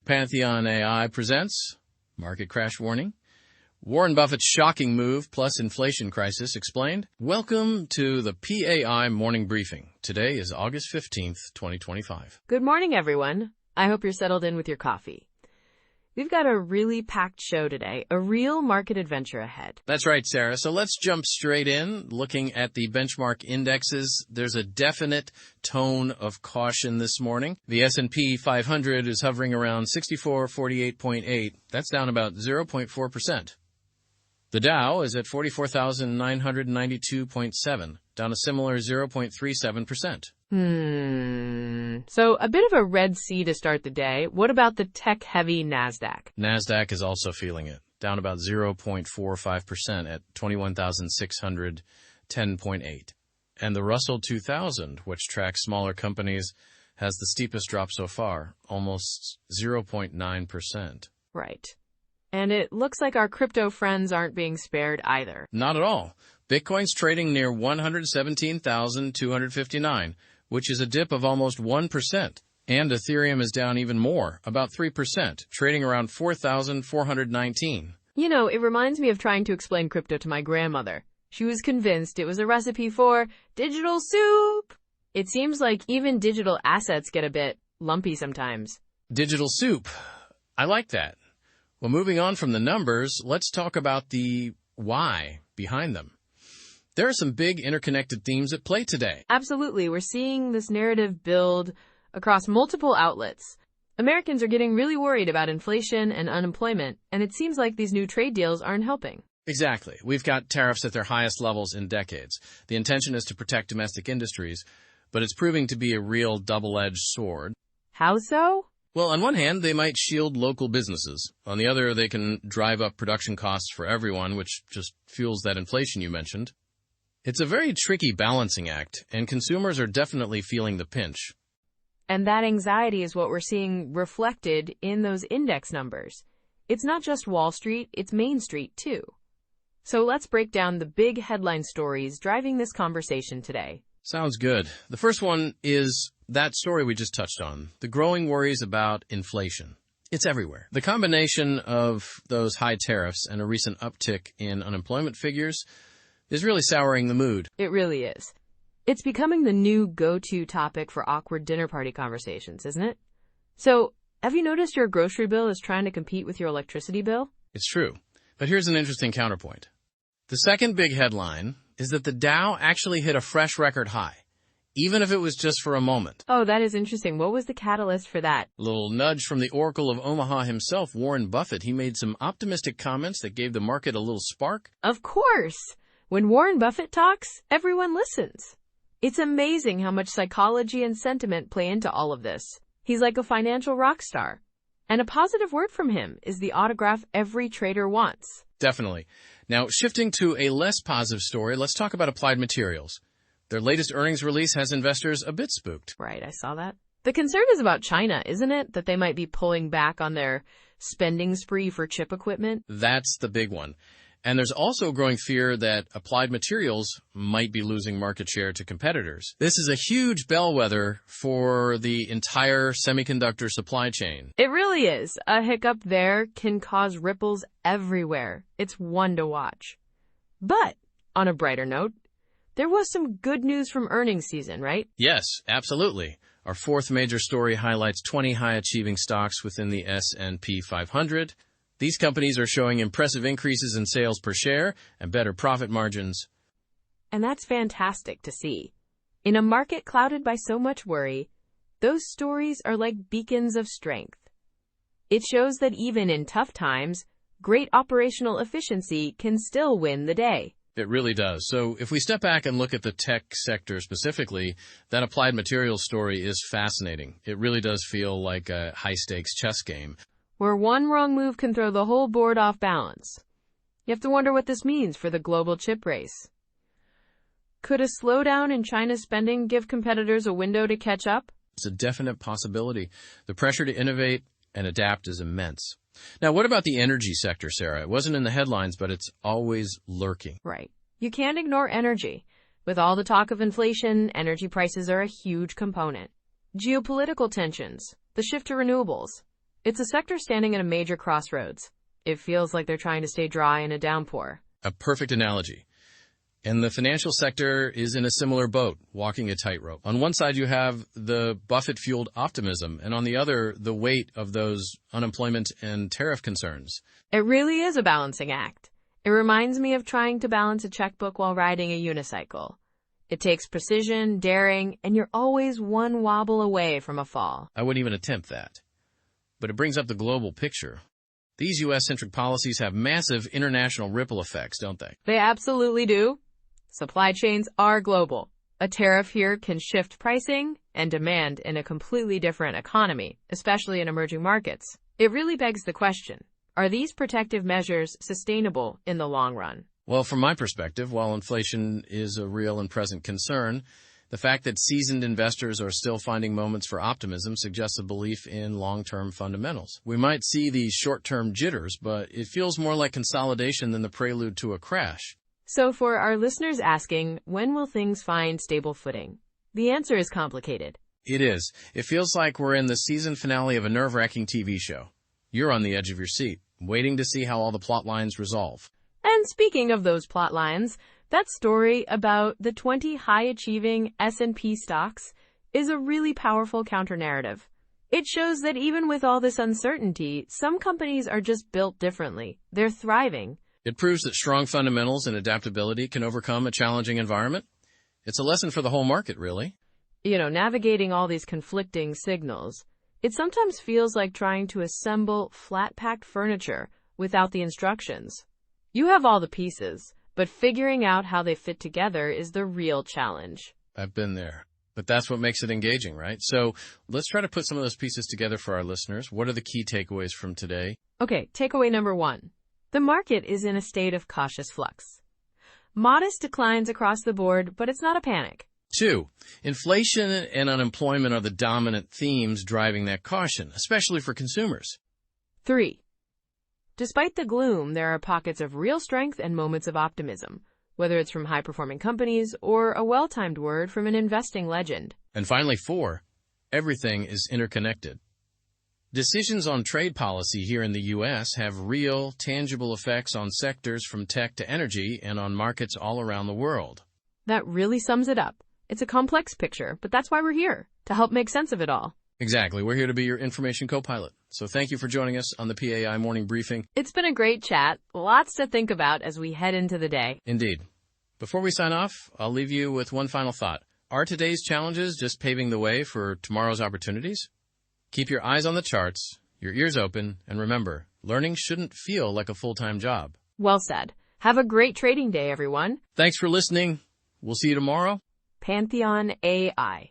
Pantheon AI presents Market Crash Warning. Warren Buffett's shocking move plus inflation crisis explained. Welcome to the PAI Morning Briefing. Today is August 15th, 2025. Good morning, everyone. I hope you're settled in with your coffee. We've got a really packed show today, a real market adventure ahead. That's right, Sarah. So let's jump straight in. Looking at the benchmark indexes, there's a definite tone of caution this morning. The S&P 500 is hovering around 6448.8. That's down about 0.4%. The Dow is at 44,992.7, down a similar 0.37%. So a bit of a Red Sea to start the day. What about the tech-heavy Nasdaq? Nasdaq is also feeling it, down about 0.45% at 21,610.8. And the Russell 2000, which tracks smaller companies, has the steepest drop so far, almost 0.9%. Right. And it looks like our crypto friends aren't being spared either. Not at all. Bitcoin's trading near 117,259, which is a dip of almost 1%. And Ethereum is down even more, about 3%, trading around 4,419. You know, it reminds me of trying to explain crypto to my grandmother. She was convinced it was a recipe for digital soup. It seems like even digital assets get a bit lumpy sometimes. Digital soup. I like that. Well, moving on from the numbers, let's talk about the why behind them. There are some big interconnected themes at play today. Absolutely. We're seeing this narrative build across multiple outlets. Americans are getting really worried about inflation and unemployment, and it seems like these new trade deals aren't helping. Exactly. We've got tariffs at their highest levels in decades. The intention is to protect domestic industries, but it's proving to be a real double-edged sword. How so? Well, on one hand, they might shield local businesses. On the other, they can drive up production costs for everyone, which just fuels that inflation you mentioned. It's a very tricky balancing act, and consumers are definitely feeling the pinch. And that anxiety is what we're seeing reflected in those index numbers. It's not just Wall Street, it's Main Street too. So let's break down the big headline stories driving this conversation today. Sounds good. The first one is that story we just touched on, the growing worries about inflation. It's everywhere. The combination of those high tariffs and a recent uptick in unemployment figures is really souring the mood. It really is. It's becoming the new go-to topic for awkward dinner party conversations, isn't it? So, have you noticed your grocery bill is trying to compete with your electricity bill? It's true. But here's an interesting counterpoint. The second big headline is that the Dow actually hit a fresh record high, even if it was just for a moment. Oh, that is interesting. What was the catalyst for that? A little nudge from the Oracle of Omaha himself, Warren Buffett. He made some optimistic comments that gave the market a little spark. Of course. When Warren Buffett talks, everyone listens. It's amazing how much psychology and sentiment play into all of this. He's like a financial rock star. And a positive word from him is the autograph every trader wants. Definitely. Now, shifting to a less positive story, let's talk about Applied Materials. Their latest earnings release has investors a bit spooked. Right, I saw that. The concern is about China, isn't it? That they might be pulling back on their spending spree for chip equipment. That's the big one. And there's also growing fear that Applied Materials might be losing market share to competitors. This is a huge bellwether for the entire semiconductor supply chain. It really is. A hiccup there can cause ripples everywhere. It's one to watch. But, on a brighter note, there was some good news from earnings season, right? Yes, absolutely. Our fourth major story highlights 20 high-achieving stocks within the S&P 500. These companies are showing impressive increases in sales per share and better profit margins. And that's fantastic to see. In a market clouded by so much worry, those stories are like beacons of strength. It shows that even in tough times, great operational efficiency can still win the day. It really does. So if we step back and look at the tech sector specifically, that Applied Materials story is fascinating. It really does feel like a high-stakes chess game, where one wrong move can throw the whole board off balance. You have to wonder what this means for the global chip race. Could a slowdown in China's spending give competitors a window to catch up? It's a definite possibility. The pressure to innovate and adapt is immense. Now, what about the energy sector, Sarah? It wasn't in the headlines, but it's always lurking. Right. You can't ignore energy. With all the talk of inflation, energy prices are a huge component. Geopolitical tensions, the shift to renewables, It's a sector standing at a major crossroads. It feels like they're trying to stay dry in a downpour. A perfect analogy. And the financial sector is in a similar boat, walking a tightrope. On one side, you have the Buffett-fueled optimism, and on the other, the weight of those unemployment and tariff concerns. It really is a balancing act. It reminds me of trying to balance a checkbook while riding a unicycle. It takes precision, daring, and you're always one wobble away from a fall. I wouldn't even attempt that. But it brings up the global picture. These U.S.-centric policies have massive international ripple effects, don't they? They absolutely do. Supply chains are global. A tariff here can shift pricing and demand in a completely different economy, especially in emerging markets. It really begs the question, are these protective measures sustainable in the long run? Well, from my perspective, while inflation is a real and present concern, the fact that seasoned investors are still finding moments for optimism suggests a belief in long-term fundamentals. We might see these short-term jitters, but it feels more like consolidation than the prelude to a crash. So for our listeners asking, when will things find stable footing? The answer is complicated. It is. It feels like we're in the season finale of a nerve-wracking TV show. You're on the edge of your seat, waiting to see how all the plot lines resolve. And speaking of those plot lines, that story about the 20 high-achieving S&P stocks is a really powerful counter-narrative. It shows that even with all this uncertainty, some companies are just built differently. They're thriving. It proves that strong fundamentals and adaptability can overcome a challenging environment. It's a lesson for the whole market, really. Navigating all these conflicting signals, it sometimes feels like trying to assemble flat-packed furniture without the instructions. You have all the pieces, but figuring out how they fit together is the real challenge. I've been there. But that's what makes it engaging, right? So let's try to put some of those pieces together for our listeners. What are the key takeaways from today? Okay, takeaway number 1. The market is in a state of cautious flux. Modest declines across the board, but it's not a panic. 2, inflation and unemployment are the dominant themes driving that caution, especially for consumers. 3, despite the gloom, there are pockets of real strength and moments of optimism, whether it's from high-performing companies or a well-timed word from an investing legend. And finally, 4, everything is interconnected. Decisions on trade policy here in the U.S. have real, tangible effects on sectors from tech to energy and on markets all around the world. That really sums it up. It's a complex picture, but that's why we're here, to help make sense of it all. Exactly. We're here to be your information co-pilot. So thank you for joining us on the PAI Morning Briefing. It's been a great chat. Lots to think about as we head into the day. Indeed. Before we sign off, I'll leave you with one final thought. Are today's challenges just paving the way for tomorrow's opportunities? Keep your eyes on the charts, your ears open, and remember, learning shouldn't feel like a full-time job. Well said. Have a great trading day, everyone. Thanks for listening. We'll see you tomorrow. Pantheon AI,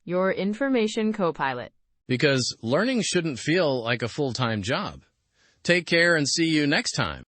your information co-pilot. Because learning shouldn't feel like a full-time job. Take care and see you next time.